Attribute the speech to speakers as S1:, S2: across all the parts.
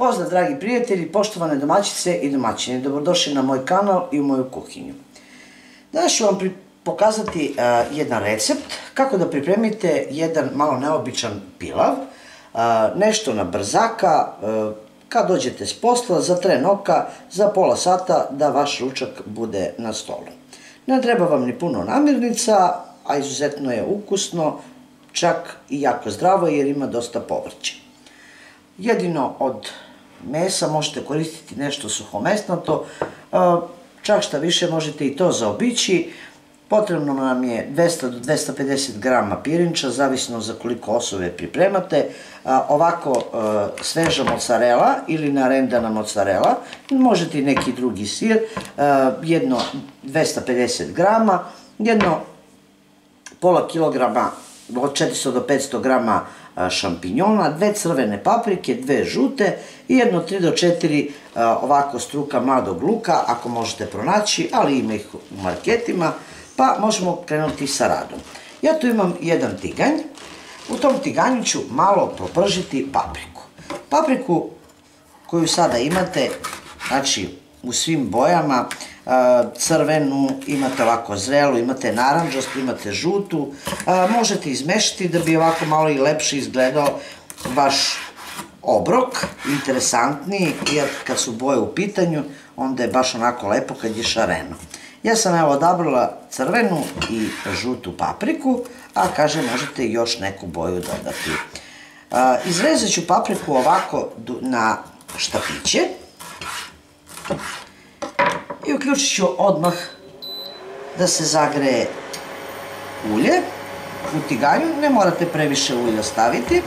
S1: Pozdrav dragi prijatelji, poštovane domaćice i domaćini, dobrodošli na moj kanal i u moju kuhinju. Danas ću vam pokazati jedan recept kako da pripremite jedan malo neobičan pilav, nešto na brzaka, kad dođete s posla, za tren oka, za pola sata da vaš ručak bude na stolu. Ne treba vam ni puno namirnica, a izuzetno je ukusno, čak i jako zdravo jer ima dosta povrća. Jedino od mesa možete koristiti nešto suhomesnato, čak šta više možete i to zaobići. Potrebno nam je 200 do 250 grama pirinča, zavisno za koliko osobe pripremate. Ovako sveža mozzarella ili narendana mozzarella, možete i neki drugi sir, jedno 250 grama, jedno pola kilograma od 400 do 500 grama šampinjona, 2 crvene paprike, 2 žute i jedno 3 do 4 ovako struka mladog luka, ako možete pronaći, ali ima ih u marketima, pa možemo krenuti sa radom. Ja tu imam jedan tiganj, u tom tiganju ću malo propržiti papriku. Papriku koju sada imate, znači u svim bojama, crvenu, imate ovako zrelu, imate naranđastu, imate žutu, možete izmešati da bi ovako malo i lepše izgledao vaš obrok, interesantniji, jer kad su boje u pitanju, onda je baš onako lepo kad je šareno. Ja sam evo odabrala crvenu i žutu papriku, a kažem možete još neku boju dodati. Izrezat ću papriku ovako na štapiće i uključit ću odmah da se zagreje ulje u tiganju, ne morate previše ulja staviti,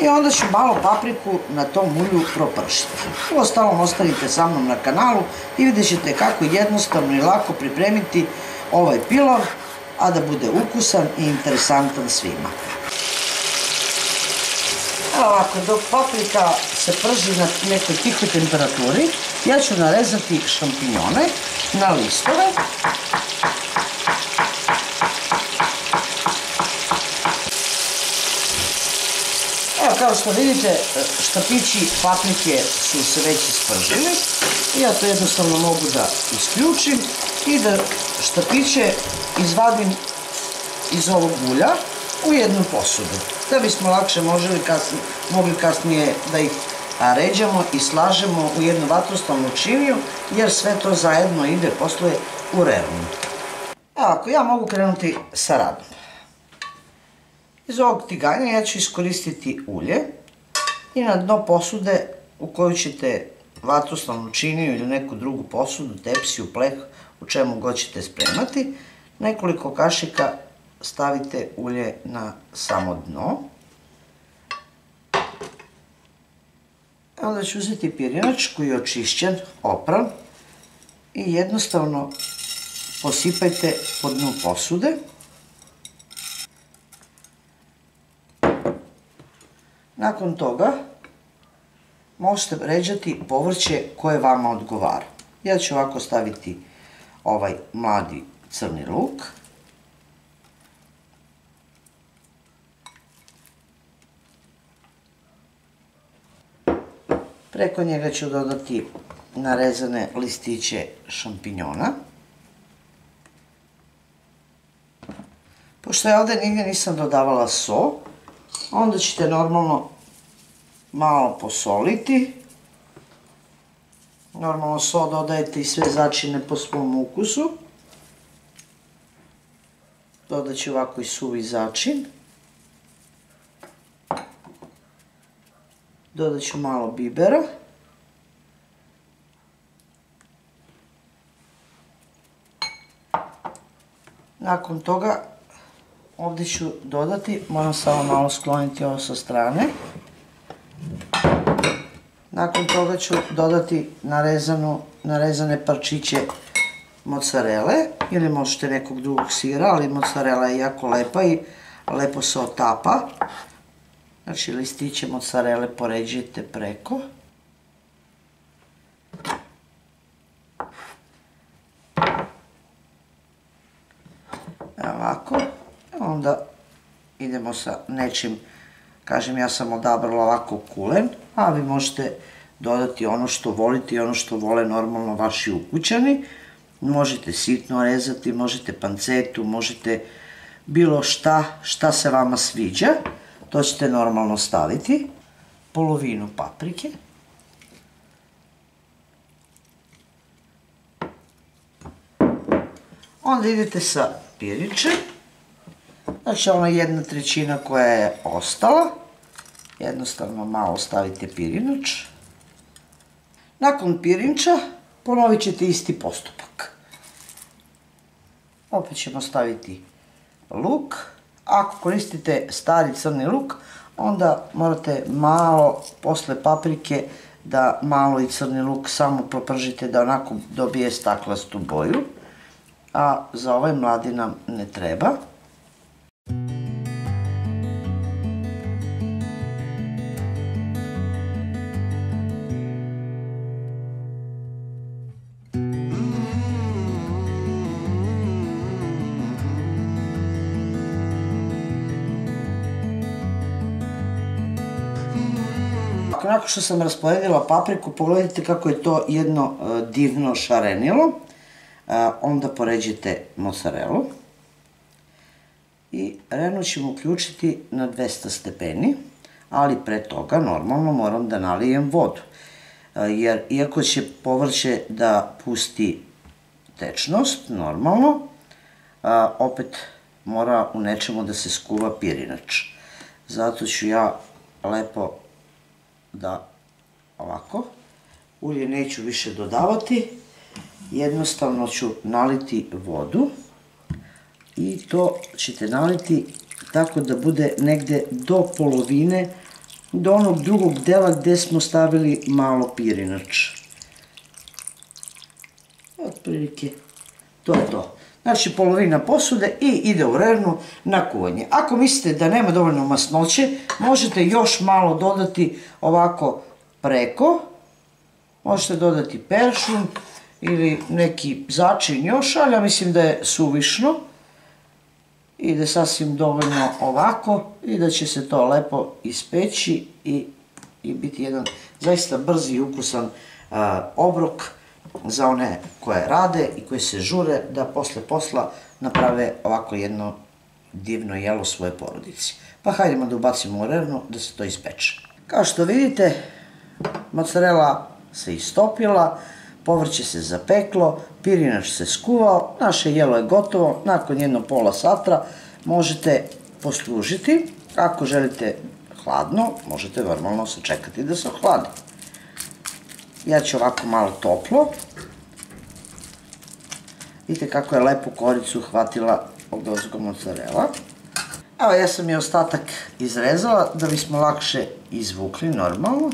S1: i onda ću malo papriku na tom ulju propržiti. Uostalom ostanite sa mnom na kanalu i vidjet ćete kako jednostavno i lako pripremiti ovaj pilav, a da bude ukusan i interesantan svima. Evo ovako, dok paprika se prži na nekoj tihoj temperaturi, ja ću narezati šampinjone na listove. Evo, kao što vidite, štapići paprike su se već ispržili. Ja to jednostavno mogu da isključim i da štapiće izvadim iz ovog ulja u jednu posudu, da bismo lakše mogli kasnije da ih ređamo i slažemo u jednu vatrostalnu činiju, jer sve to zajedno ide posle u rernu. Evo, ako ja mogu krenuti sa radom. Iz ovog tiganja ja ću iskoristiti ulje i na dno posude u koju ćete vatrostalnu činiju ili neku drugu posudu, tepsiju, pleh, u čemu god ćete spremati, nekoliko kašika stavite ulje na samo dno. Onda ću uzeti pirinač koji je očišćen, opran, i jednostavno posipajte po dnu posude. Nakon toga možete ređati povrće koje vama odgovara. Ja ću ovako staviti ovaj mladi crni luk. Preko njega ću dodati narezane listiće šampinjona. Pošto ja ovdje nigdje nisam dodavala so, onda ćete normalno malo posoliti. Normalno so dodajete i sve začine po svom ukusu. Dodat ću ovako i suvi začin. Dodat ću malo bibera. Nakon toga ovdje ću dodati, moram samo malo skloniti ovo sa strane. Nakon toga ću dodati narezane parčiće mozzarelle, ili možete nekog drugog sira, ali mozzarella je jako lepa i lepo se otapa. Znači listiće mozzarelle poređujete preko. Ovako. Onda idemo sa nečim Kažem, ja sam odabrala ovako kulen, a vi možete dodati ono što volite i ono što vole normalno vaši ukućani. Možete sitno rezati, možete pancetu, možete bilo šta se vama sviđa. To ćete normalno staviti. Polovinu paprike. Onda idete sa pirinčem. Znači ona 1/3 koja je ostala. Jednostavno malo stavite pirinač. Nakon pirinča ponovit ćete isti postupak. Opet ćemo staviti luk. Ako koristite stari crni luk, onda morate malo posle paprike da malo i crni luk samo propržite da onako dobije staklastu boju. A za ovaj mladi nam ne treba. Nakon što sam rasporedila papriku, pogledajte kako je to jedno divno šarenilo. Onda poređite mozzarelu i renu ćemo uključiti na 200 stepeni, ali pre toga normalno moram da nalijem vodu, jer iako će povrće da pusti tečnost, normalno, opet mora u nečemu da se skuva pirinač. Zato ću ja lepo da ovako, ulje neću više dodavati, jednostavno ću naliti vodu i to ćete naliti tako da bude negde do polovine, do onog drugog dela gde smo stavili malo pirinač. Otprilike to je to. Znači polovina posude i ide u rernu na kuvanje. Ako mislite da nema dovoljno masnoće, možete još malo dodati ovako preko. Možete dodati peršun ili neki začin još, ali ja mislim da je suvišno. Ide sasvim dovoljno ovako i da će se to lepo ispeći i biti jedan zaista brzi i ukusan obrok za one koje rade i koji se žure da posle posla naprave ovako jedno divno jelo svoje porodici. Pa hajdemo da ubacimo u rernu da se to ispeče. Kao što vidite, mozzarella se istopila, povrće se zapeklo, pirinač se skuvao, naše jelo je gotovo. Nakon jedno pola sata možete poslužiti. Ako želite hladno, možete normalno sačekati da se ohladi. Ja ću ovako malo toplo. Vidite kako je lepu koricu hvatila odozgo mozzarella. Evo, ja sam je ostatak izrezala da bismo lakše izvukli normalno.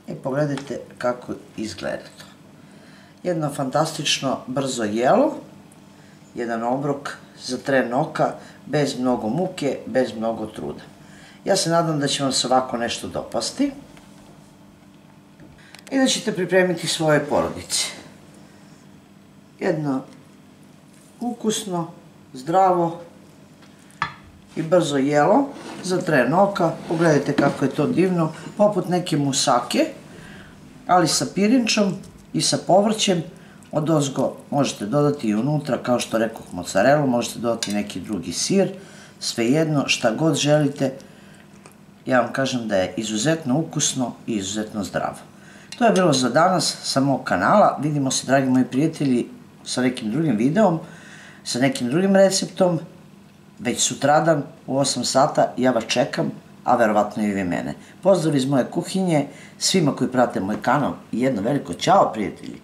S1: I pogledajte kako izgleda to. Jedno fantastično brzo jelo, jedan obrok za tren oka, bez mnogo muke, bez mnogo truda. Ja se nadam da će vam se ovako nešto dopasti i da ćete pripremiti svoje porodice. Jedno ukusno, zdravo i brzo jelo za tren oka. Pogledajte kako je to divno, poput neke musake, ali sa pirinčom i sa povrćem. Odozgo možete dodati i unutra, kao što rekoh, mozzarelu, možete dodati neki drugi sir, svejedno, šta god želite. Ja vam kažem da je izuzetno ukusno i izuzetno zdravo. To je bilo za danas sa mog kanala. Vidimo se, dragi moji prijatelji, sa nekim drugim videom, sa nekim drugim receptom. Već sutradan u 8 sata ja vas čekam, a verovatno i vi mene. Pozdrav iz moje kuhinje, svima koji prate moj kanal i jedno veliko ćao, prijatelji!